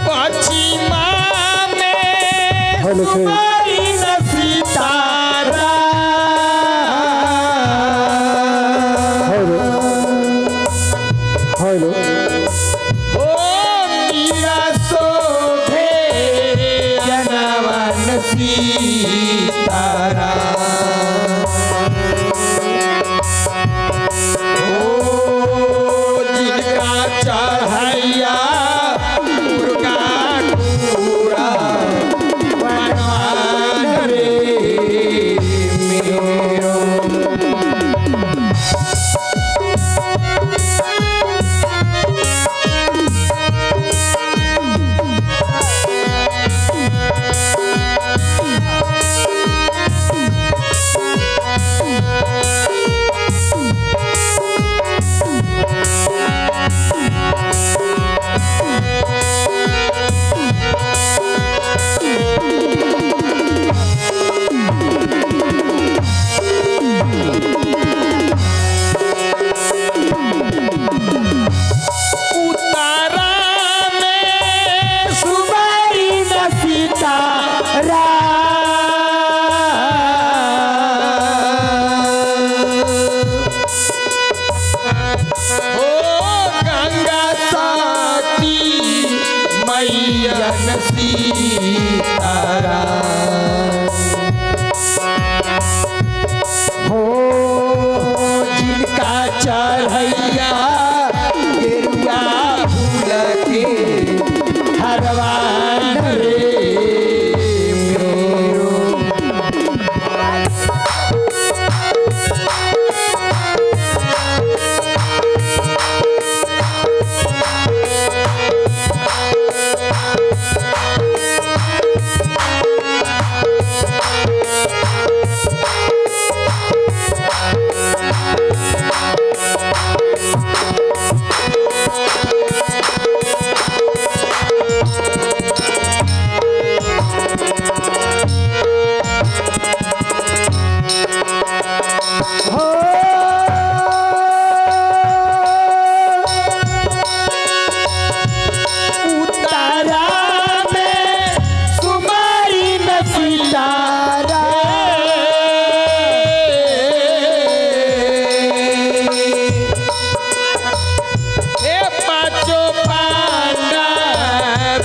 पश्चिमा में सुमारी न सितारा ओ मीरा शोभे जनवन सीतारा चढ़ैया मुर्गा टूरा बनवान रे मेरो सीतारा हो जिनका चढ़ैया गेरुआ फूल के हरवान रे मेरो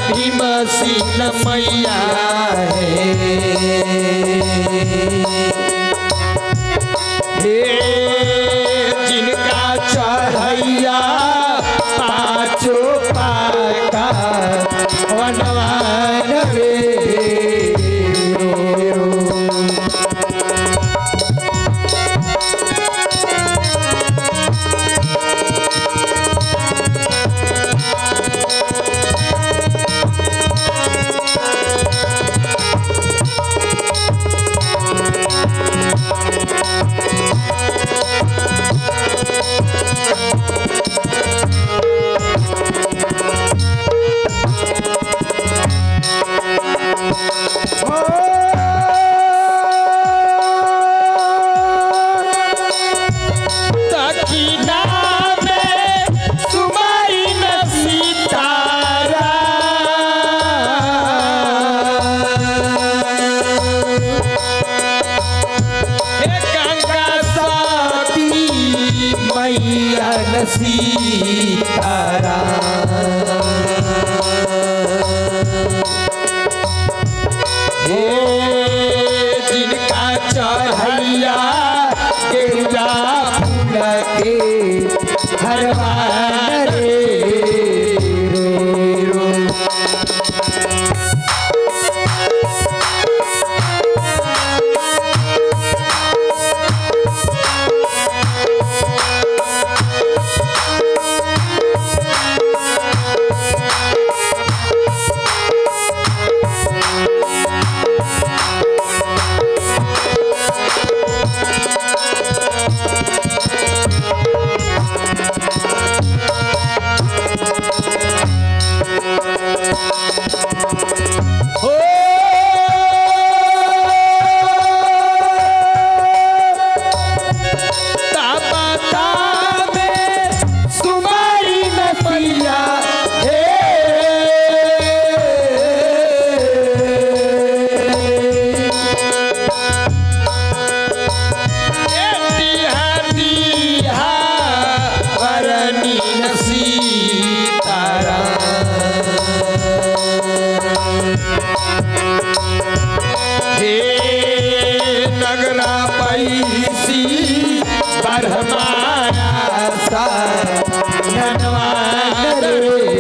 भीमसीन मैया हे जिनका चढ़ैया पाँचों पाका वनवान रे मैया हे वरनी सीतारा हे नगरा पैसी बरहमाया सा ननवान रे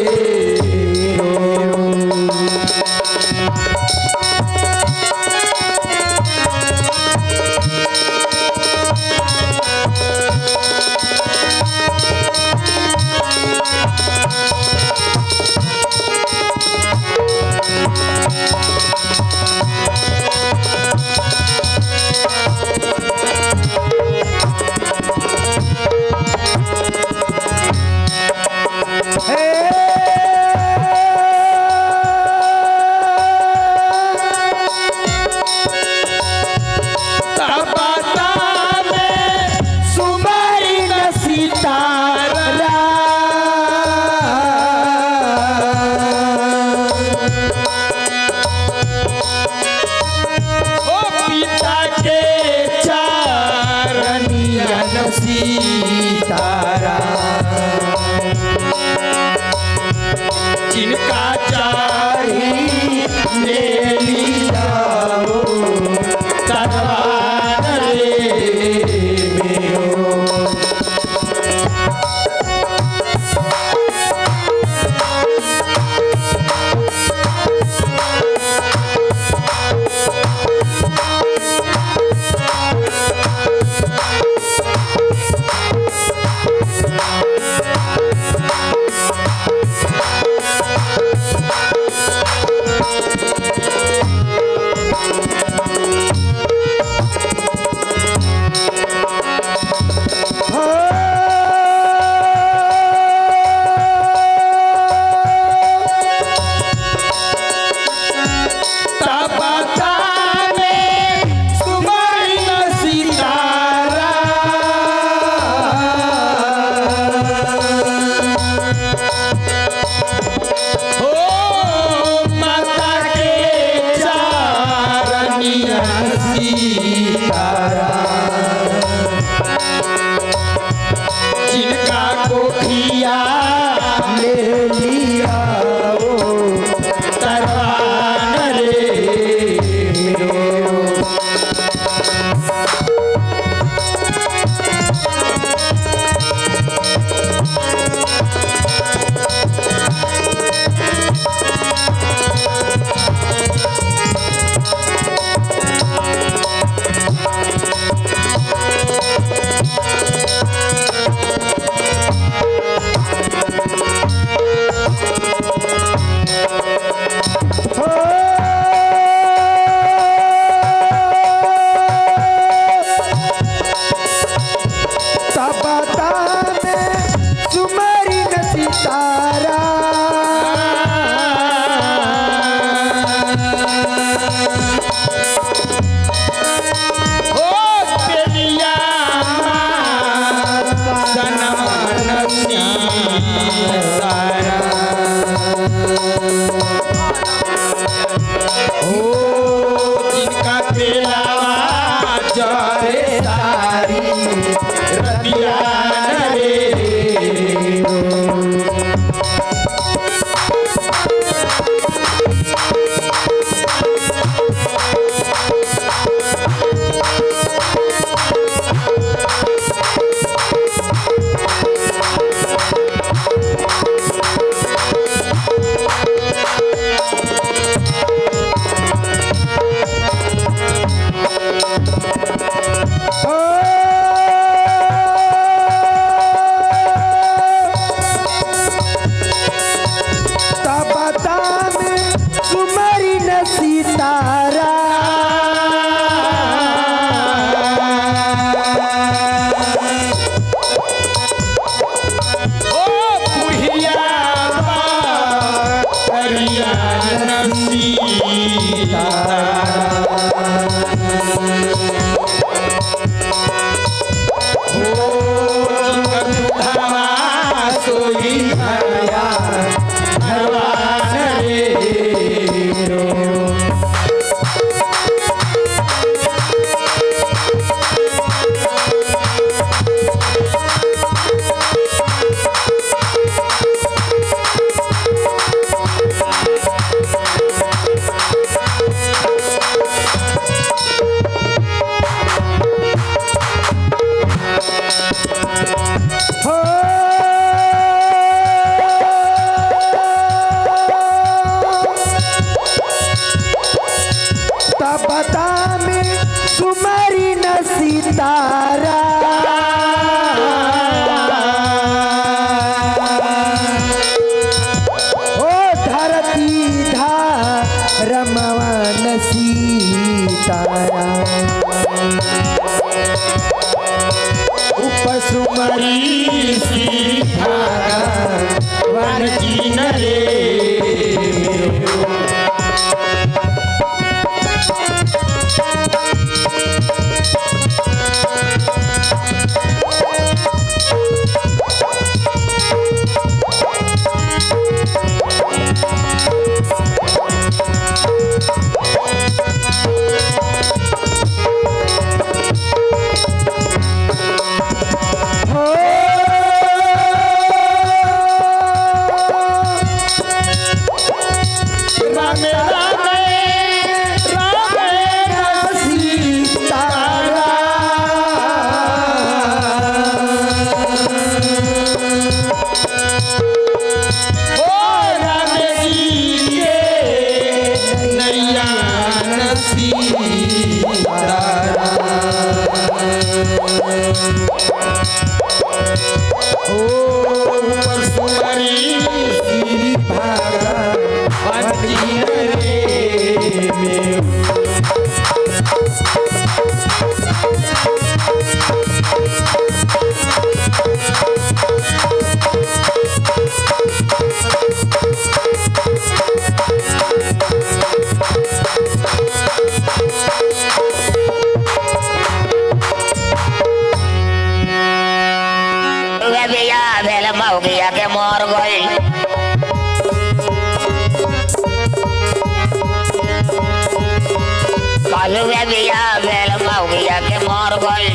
सीतारा जिनका चाही ले जाओ तरवार रे मेरो जिनका कोठिया ले लिया वो तरवान रे मेरो भगवान भगवान रे मेरो। बता में सुमरी न सितारा ओ धरती रमवन सीतारा ऊपर सुमरी सीतारा वन की नरे के मर गई कालुआ बिया बेल मौगिया के मर गई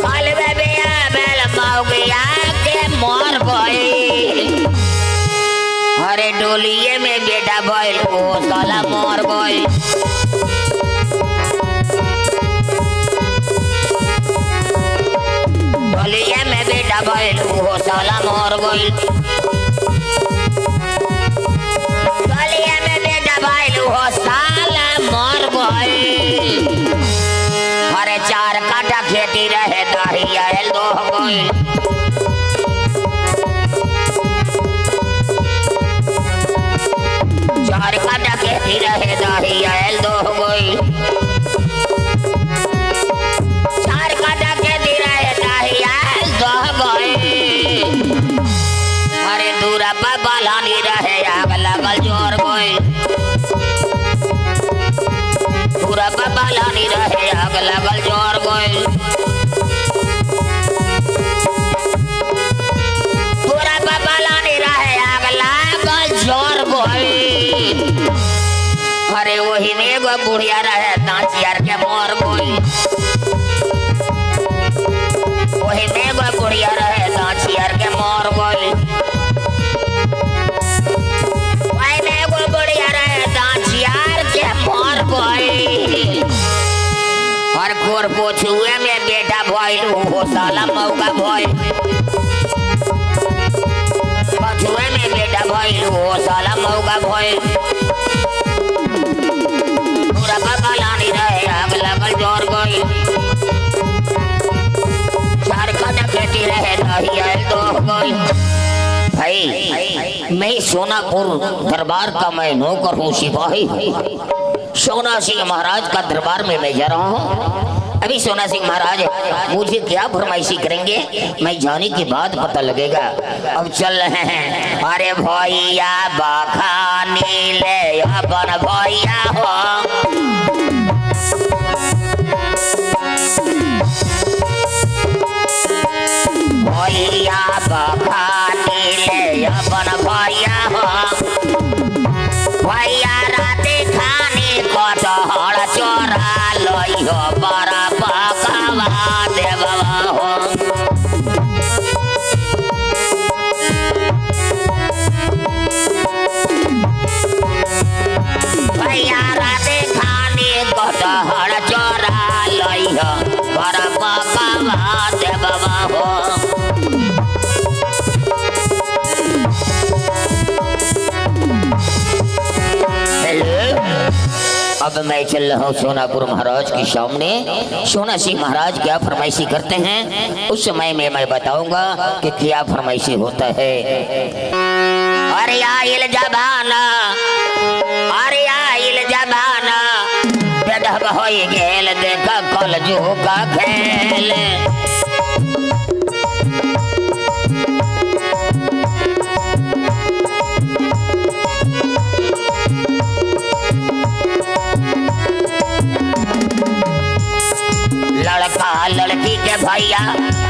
कालुआ बिया बेल मौगिया के मर गई अरे डोलिए में बेटा बैल वो साला मर गई डोलिए में बेटा बैल वो साला मर गई डोलिए में बेटा बैल वो साला मर गई अरे 4 काटा खेती रहे दाही आयल दो गई चार काटा खेती रहे दाही आयल दो गई 4 काटा खेती रहे दाही आयल दो गई अरे दूरा पर बालानी रहे आग लगल जोर गई दूरा पर बालानी रहे आग लगल जोर गई दूरा पर बालानी रहे आग लगल जोर गई अरे वही में एगो बुढ़िया रहे दांचियार के मर गई वही में एगो बुढ़िया रहे दांचियार के मर गई वही में एगो बुढ़िया रहे दांचियार के मर गई और गोर पोछुए में बेटा भइल वो साला मौका भइल पोछुए में बेटा भइल वो साला मौका भइल पूरा बगलानी रहे आग लगल जोर गई 4 काटा खेती रहे दही आयल दो गई भाई मैं सोनापुर दरबार का मैं नौकर हूँ सिपाही सोना सिंह महाराज का दरबार में मैं जा रहा हूँ अभी सोना सिंह महाराज मुझे क्या फरमाइशी करेंगे मैं जाने के बाद पता लगेगा अब चल रहे हैं अरे भैया बखानी ले अपन भैया हो अब मैं चल रहा हूँ सोनापुर महाराज के सामने। सोना सिंह महाराज क्या फरमाइशी करते हैं उस समय में मैं बताऊंगा कि क्या फरमाइशी होता है। अरे आइल जबाना, अरे आइल जबाना, बेदब होई गेल देखा कल जो का खेल। लड़का लड़की के भैया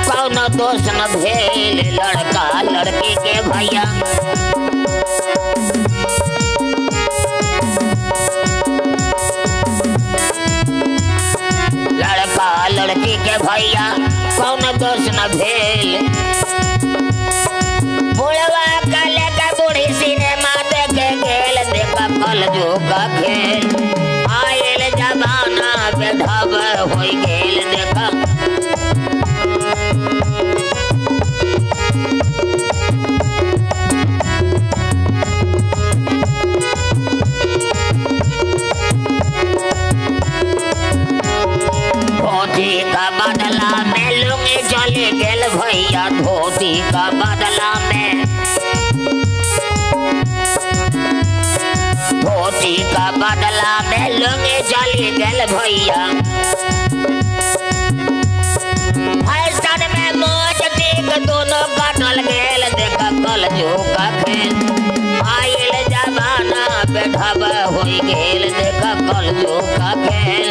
कौन दोष न भेल, लड़का लड़की के भैया लड़का लड़की के भैया कौन दोष न भेल। बुढ़वा कले का बूढ़ी सिनेमा देखे गेल देखा कल जो का खेल। आयल जमाना बेढब होई गेल देखा धोती का बदला में लुंगी चले गेल भैया, धोती का बदला में, धोती का बदला में लुंगी चली गेल भैया। फैशन में मोज टिक दोनों कटल गेल देखा कल जो का खेल। आइल जमाना बेढब होई गेल देखा कल जो का खेल।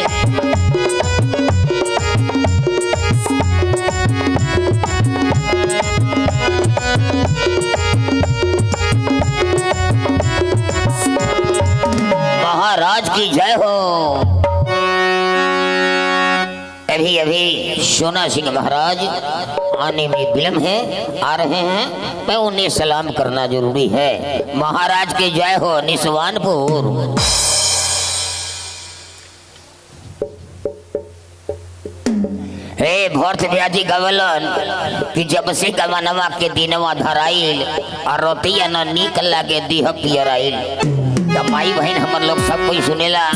महाराज की जय हो। अभी अभी सोना सिंह महाराज आने में विलम्ब है, आ रहे हैं, मैं उन्हें सलाम करना जरूरी है। महाराज की जय हो। निस्वानपुर हे भरत ब्याजी गवलन कि जब से गवनवा के दिनवा धराइल और रोतिया न नीक लागे दीह पियराइल। माई बहन हमर लोग सब कोई सुनेला,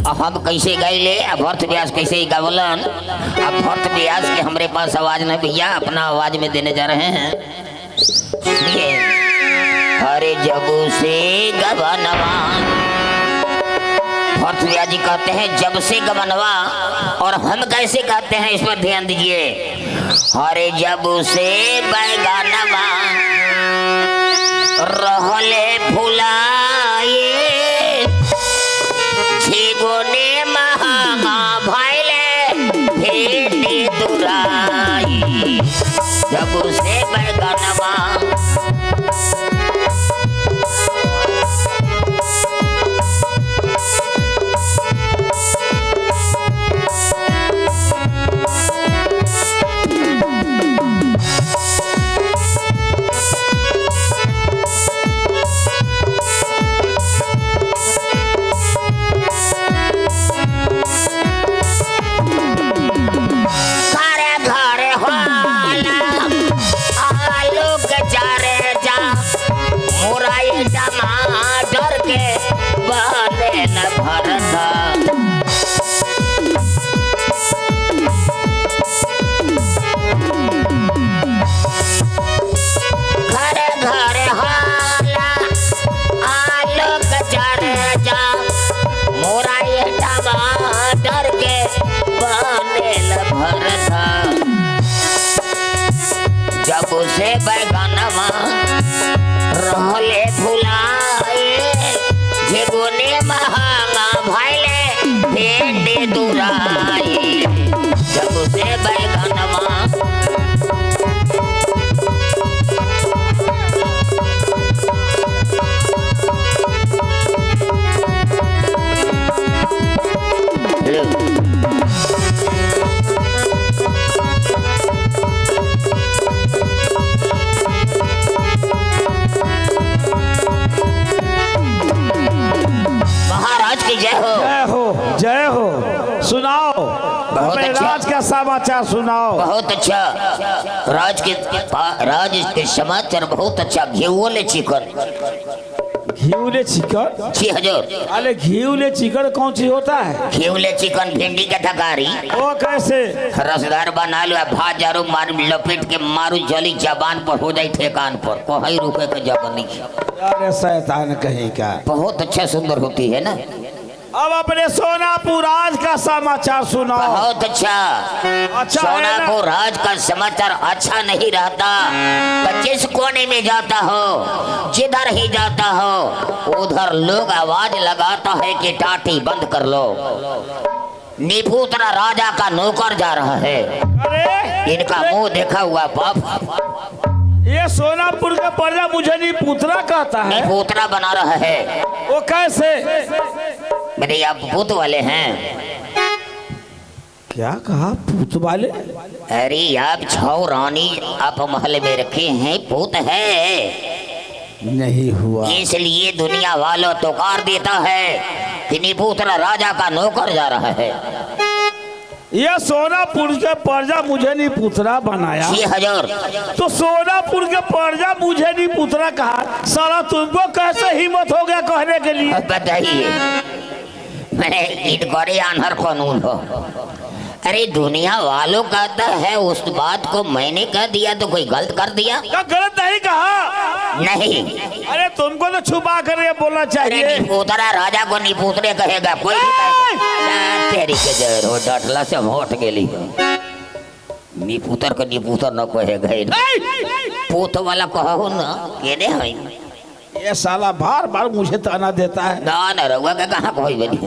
हम कैसे गाइले, भरत व्यास कैसे गावलन। अब भरत व्यास के हमरे पास आवाज नहीं भैया, अपना आवाज में देने जा रहे हैं। हरे जबू से गवनवा, भरत व्यास जी कहते हैं जब से गवनवा, और हम कैसे कहते हैं इस पर ध्यान दीजिए। हरे जबू से बैगनवा रहले फुलाए, छिगोने महंगा भइले भेंडी दुराई। जब से बैगनवा से बैगनवा रहले फुलाए, झिगुने महंगा भइले भेंडी दुराई। जब से बैगनवा जय हो जय हो। सुनाओ बहुत अपने अच्छा। राज का समाचार समाचार सुनाओ। बहुत अच्छा। राज के समाचार बहुत अच्छा। घी चिकन घीवले चिकन? 6000। अरे घीवले चिकन कौन सी होता है? घी चिकन भिंडी का थकारी वो कैसे? रसदार बना लो, भात जारो मार लपेट के मारू, जली जबान पर हो जाए ठेकान पर, कोई रुके के जगह नहीं। अरे शैतान कहीं का। बहुत अच्छा सुंदर होती है ना। अब अपने सोनापुर राज का समाचार सुनाओ। बहुत अच्छा। अच्छा है ना? सोनापुर राज का समाचार अच्छा नहीं रहता तो जिस कोने में जाता हो, जिधर ही जाता हो, उधर लोग आवाज लगाता है कि टाटी बंद कर लो। निपुत्रा राजा का नौकर जा रहा है। अरे इनका मुंह देखा हुआ बाप। ये सोनापुर का प्रजा मुझे निपुत्रा कहता है। निपुत्रा बना रहा है। वो कैसे? मेरे आप पूत वाले हैं। क्या कहा? पूत वाले? अरे आप छौ रानी आप महल में रखे हैं, पूत है। नहीं हुआ। इसलिए दुनिया वालों तो कार देता है कि निपुत्रा राजा का नौकर जा रहा है। ये सोनापुर के प्रजा मुझे निपुत्रा बनाया। 6000। तो सोनापुर के प्रजा मुझे निपुत्रा कहा, साला तुमको कैसे हिम्मत हो गया कहने के लिए? बताइए, मैं इनक्वारी आनहर कानून हो। अरे दुनिया वालों कहता है, उस बात को मैंने कह दिया तो कोई गलत कर दिया? क्या गलत नहीं कहा? नहीं। अरे तुमको तो छुपा कर ये बोलना अरे चाहिए। निपुत्रा राजा को निपुत्रे कहेगा कोई भी कहेगा। तेरी के जर हो, डटला से हम हट गेली। निपुत्र को निपुत्र न कहेगा, पूत वाला कहो ना। केने है ये साला बार बार मुझे ताना देता है। ना रहुआ का कहाँ कोई बनी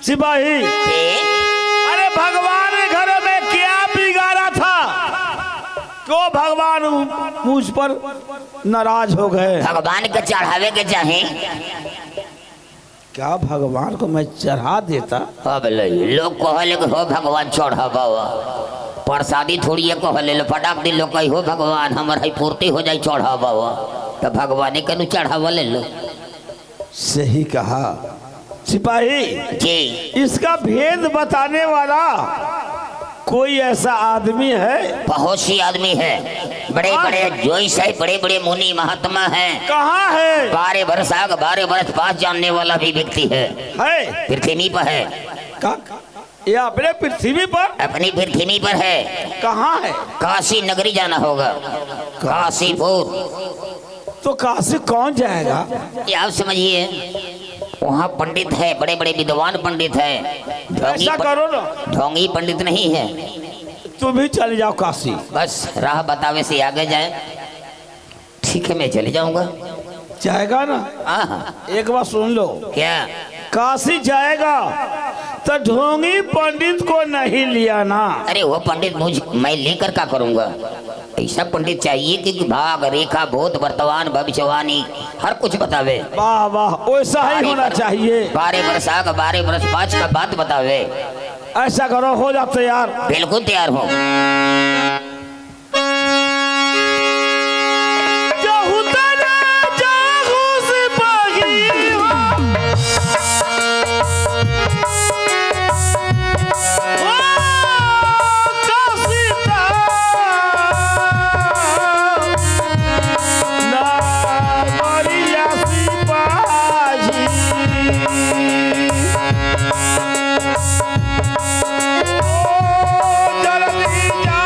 सिपाही, अरे भगवान के घर में क्या बिगाड़ा था? क्यों भगवान मुझ पर नाराज हो गए? भगवान के चढ़ावे के चाहे। क्या भगवान को मैं चढ़ा देता? अब लोग कहले हो भगवान चढ़ावा, प्रसादी थोड़ी है कहले लो, फटाक दिन लोग कही हो भगवान हमारा पूर्ति हो जाए चढ़ावा, तो भगवान के चढ़ावा ले लो। सही कहा सिपाही जी। इसका भेद बताने वाला कोई ऐसा आदमी है? बहुत सी आदमी है, बड़े बड़े जोइस है, बड़े बड़े मुनि महात्मा हैं। कहाँ है? 12 वर्ष आग 12 वर्ष पास जानने वाला भी व्यक्ति है पृथ्वी पर है। ये अपने पृथ्वी पर? अपनी पृथ्वी पर है। कहाँ है? काशी नगरी जाना होगा, काशीपुर। तो काशी कौन जाएगा? ये आप समझिए, वहाँ पंडित है, बड़े बड़े विद्वान पंडित है। ऐसा करो ना, ढोंगी पंडित नहीं है। तुम भी चले जाओ काशी। बस राह बतावे से आगे जाए। ठीक है, मैं चले जाऊंगा। जाएगा ना? हाँ। एक बात सुन लो, क्या? काशी जाएगा तो ढोंगी पंडित को नहीं लिया ना। अरे वो पंडित मैं लेकर क्या करूंगा? ऐसा पंडित चाहिए कि भाग रेखा भूत वर्तमान भविष्यवाणी हर कुछ बतावे। वाह वाह, वैसा ही होना चाहिए। 12 वर्ष आग 12 वर्ष पाँच का बात बतावे। ऐसा करो, हो जाओ तैयार। बिल्कुल तैयार हो। जल्दी जा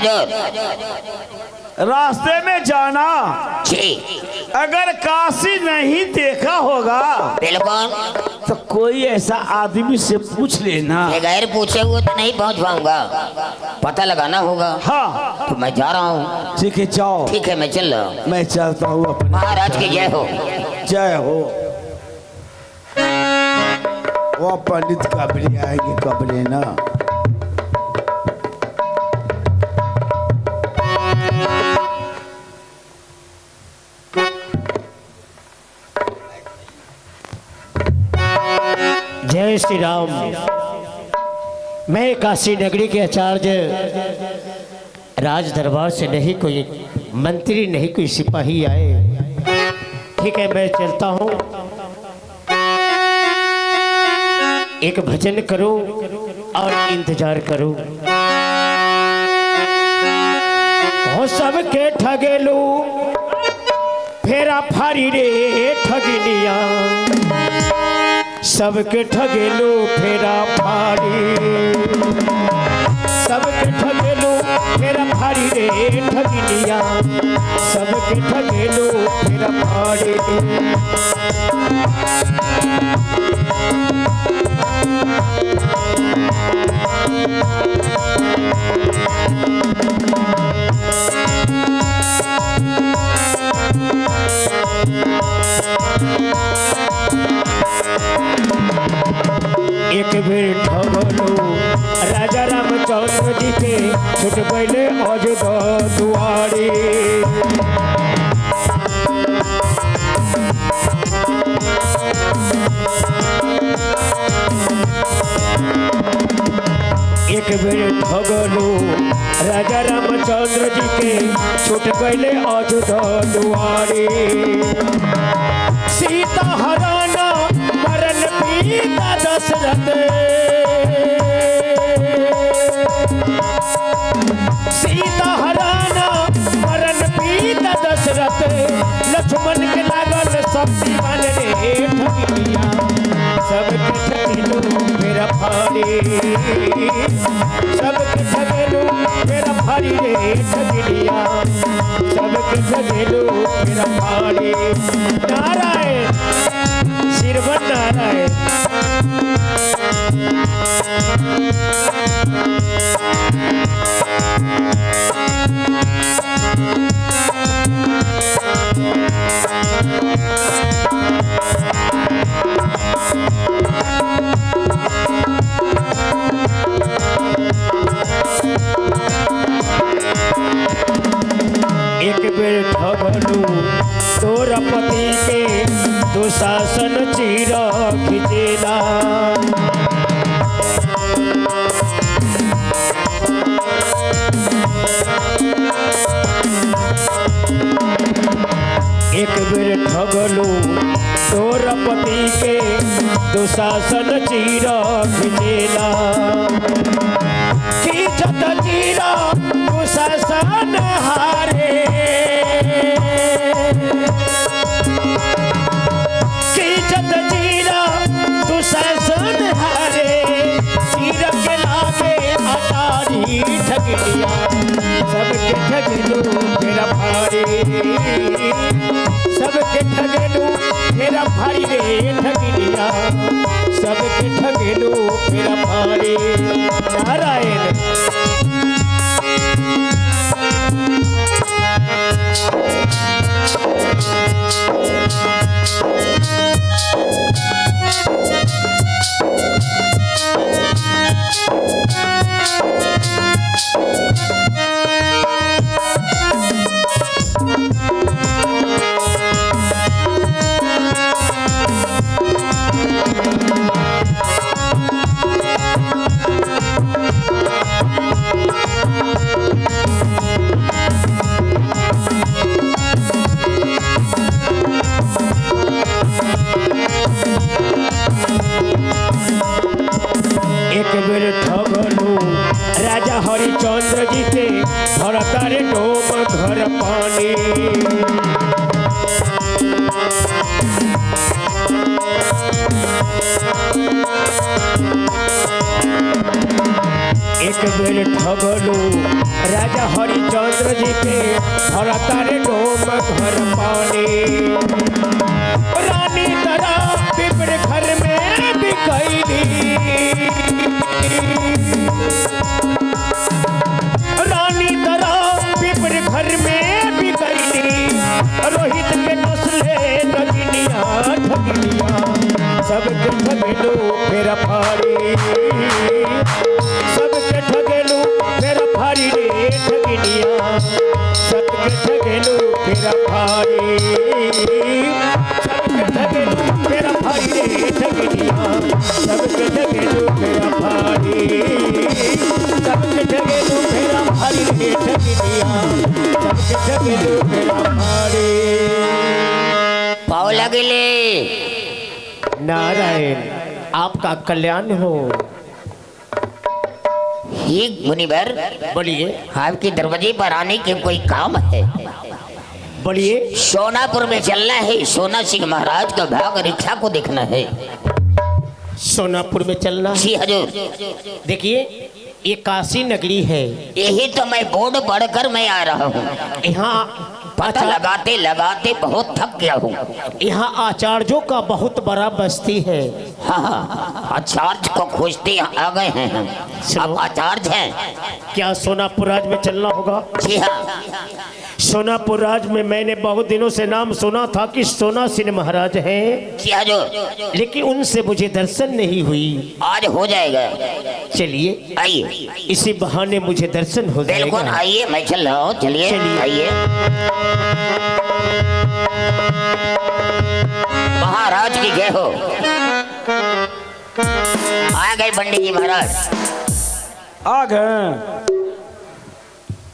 हजूर। रास्ते में जाना, जी अगर काशी नहीं देखा होगा बिल्कुल। तो कोई ऐसा आदमी से पूछ लेना। बगैर पूछे हुए तो नहीं पहुंच पाऊंगा, पता लगाना होगा। हाँ तो मैं जा रहा हूँ। ठीक है जाओ। ठीक है, मैं चल रहा हूँ। मैं चलता हूँ अपने। महाराज की जय हो। जय हो। वो पंडित कबरे आएंगे, कबरे ना। जय श्री राम। मैं काशी नगरी के आचार्य, राज दरबार से नहीं कोई मंत्री, नहीं कोई सिपाही आए। ठीक है, मैं चलता हूँ। एक भजन करूं और इंतजार करूं। हो सबके ठगेलू फेरा फारी रे ठगनिया, सबके ठगेलू फेरा फारी, सबके ठगेलू फेरा फारी रे ठगनिया, सबके ठगेलू फेरा फारी। एक बेर ठगलू राजा रामचंद्र जी के, छुट गईले अयोध्या दुआरी। एक बेर ठगलू राजा रामचंद्र जी के, छुट गईले अयोध्या दुआरी। सीता हराना मरन पिता दशरथ, सीता हराना मरन पिता दशरथ, लक्ष्मण के लागल शक्ति बन रे ठगिया, सबके ठगेलू मेरा फाड़ी, सबके ठगेलू मेरा फाड़ी रे ठगिया, सबके ठगेलू मेरा फाड़ी। नारायण श्रीवन नारायण। एक बेर ठगलू तोरा पति के, दुशासन चीर खिचेला। एक बेर ठगलू तोरा पति के, दुशासन चीर खिचेला। खींचत चीर दुशासन हारे, खींचत चीर दुशासन हारे, चीर के लागे अटारी ठगिया, सबके ठगेलू मेरा भारी, सबके ठगेलू मेरा भारी रे ठगिया, सबके ठगेलू मेरा भारी। नारायण। एक बेर ठगलू राजा हरिचंद्र जी के, भरतारे डोम घर पानी। एक बेर ठगलू राजा हरिचंद्र जी के भरता रे डोम घर पानी रानी तरह पिपड़ घर में बिकैली रानी तरह पिपड़ घर में बिकैली रोहित के नस्ले ठगिनिया ठगिनिया सबके ठगेलू मेरा फाड़ी सबके ठगेलू मेरा फाड़ी रे ठगिनिया सबके ठगेलू मेरा फाड़ी सबके ठगेलू मेरा फाड़ी रे ठगिनिया सबके ठगेलू मेरा फाड़ी सबके ठगेलू मेरा फाड़ी रे ठगिनिया सबके ठगेलू मेरा फाड़ी। पाव लगले नारायण आपका कल्याण हो। ही मुनिवर बोलिए आपके दरवाजे पर आने के कोई काम है? बोलिए। सोनापुर में चलना है, सोना सिंह महाराज का भाग रिक्शा को देखना है। सोनापुर में चलना जी हजूर। देखिए ये काशी नगरी है। यही तो मैं बोर्ड पढ़कर मैं आ रहा हूँ। यहाँ पता लगाते लगाते बहुत थक गया हूँ। यहाँ आचार्यों का बहुत बड़ा बस्ती है। हाँ आचार्य को खोजते आ गए हैं हम। आप आचार्य हैं? क्या सोनापुर राज में चलना होगा? जी हाँ। सोनापुर राज में मैंने बहुत दिनों से नाम सुना था कि सोना सिंह महाराज हैं, जी हजूर। लेकिन उनसे मुझे दर्शन नहीं हुई। आज हो जाएगा। चलिए आइए। इसी बहाने मुझे दर्शन हो बिल्कुल जाएगा। आइए, मैं चल रहा हूँ। चलिए चलिए। आइए। महाराज की जय हो। आ गए पंडित जी महाराज। आ गए।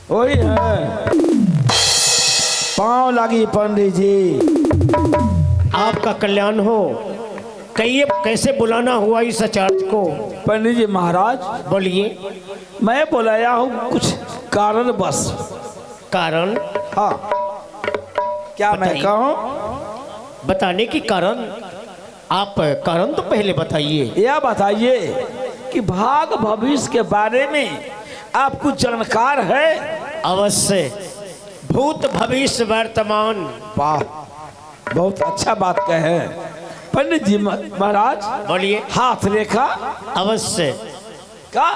वही है। पाँव लगी पंडित जी। आपका कल्याण हो। कहिए कैसे बुलाना हुआ इस आचार्य को? पंडित जी महाराज बोलिए। मैं बुलाया हूँ कुछ कारण बस। कारण? हाँ क्या मैं बताइए। कहूँ? बताने की कारण? आप कारण तो पहले बताइए। यह बताइए कि भाग भविष्य के बारे में आप कुछ जानकार है? अवश्य। भूत भविष्य वर्तमान। वाह बहुत अच्छा बात कहे पंडित जी महाराज। बोलिए। हाथ रेखा? अवश्य। का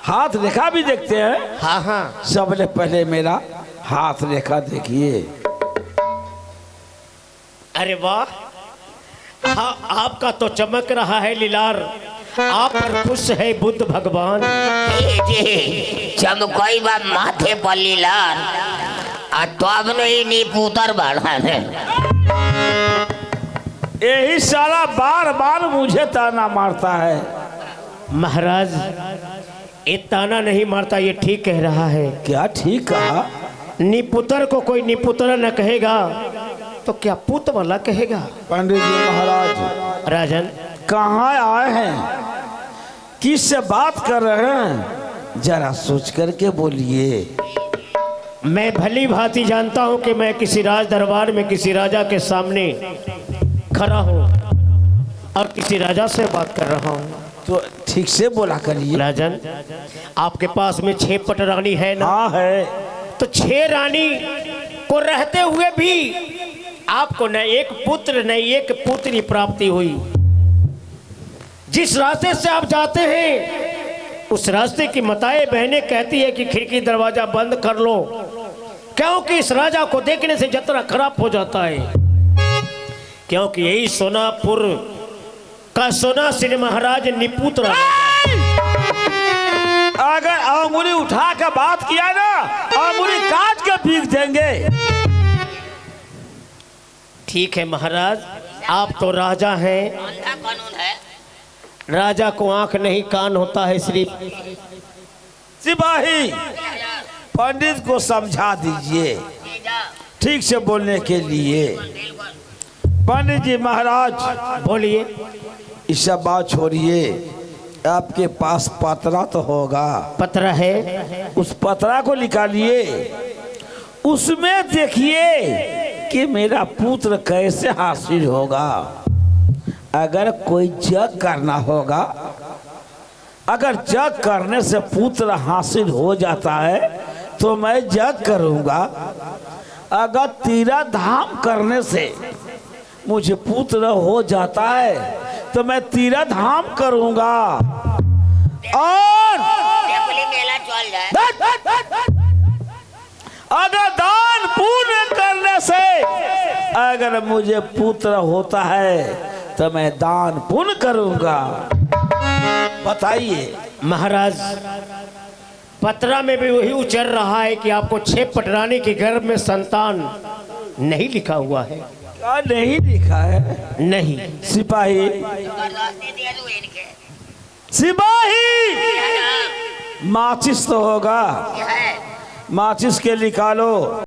हाथ रेखा भी देखते हैं? हाँ हाँ। सबसे पहले मेरा हाथ रेखा देखिए। अरे वाह, हाँ आपका तो चमक रहा है लीलार। आप पर खुश है बुद्ध भगवान। जी चमकोई बा माथे पर लीलार तो अब नहीं नीपुतर बढ़ा है। यही सारा बार बार मुझे ताना मारता है। महाराज ये ताना नहीं मारता, ये ठीक कह रहा है। क्या ठीक कहा? निपुतर को कोई निपुतर न कहेगा तो क्या पुत वाला कहेगा? पंडित जी महाराज राजन कहाँ आए हैं? किससे बात कर रहे हैं? जरा सोच करके बोलिए। मैं भली भांति जानता हूं कि मैं किसी राज दरबार में किसी राजा के सामने खड़ा हूं और किसी राजा से बात कर रहा हूं। तो ठीक से बोला करिए। राजन आपके पास में 6 पट रानी है ना? हाँ है। तो 6 रानी को रहते हुए भी आपको न एक पुत्र न एक पुत्री प्राप्ति हुई। जिस रास्ते से आप जाते हैं उस रास्ते की माताएं बहनें कहती है कि खिड़की दरवाजा बंद कर लो, क्योंकि इस राजा को देखने से जतरा खराब हो जाता है। क्योंकि यही सोनापुर का सोना सिंह महाराज निपुत अगर अंगुली उठा कर बात किया ना, अंगुली काट के पीक देंगे। ठीक है महाराज, आप तो राजा हैं। राजा को आंख नहीं कान होता है सिर्फ। सिपाही पंडित को समझा दीजिए ठीक से बोलने के लिए। पंडित जी महाराज बोलिए। इस सब बात छोड़िए, आपके पास पतरा तो होगा। पत्र है। उस पतरा को निकालिए, उसमें देखिए कि मेरा पुत्र कैसे हासिल होगा। अगर कोई जग करना होगा अगर जग करने से पुत्र हासिल हो जाता है तो मैं जग करूंगा। अगर तीरथ धाम करने से मुझे पुत्र हो जाता है तो मैं तीरथ धाम करूंगा। और मेला चल जाए। अगर दान पुण्य करने से अगर मुझे पुत्र होता है तो मैं दान पुण्य करूंगा। बताइए महाराज, पत्रा में भी वही उचर रहा है कि आपको 6 पटरानी के गर्भ में संतान नहीं लिखा हुआ है। क्या नहीं लिखा है? नहीं। सिपाही, सिपाही, माचिस तो होगा, माचिस के निकालो।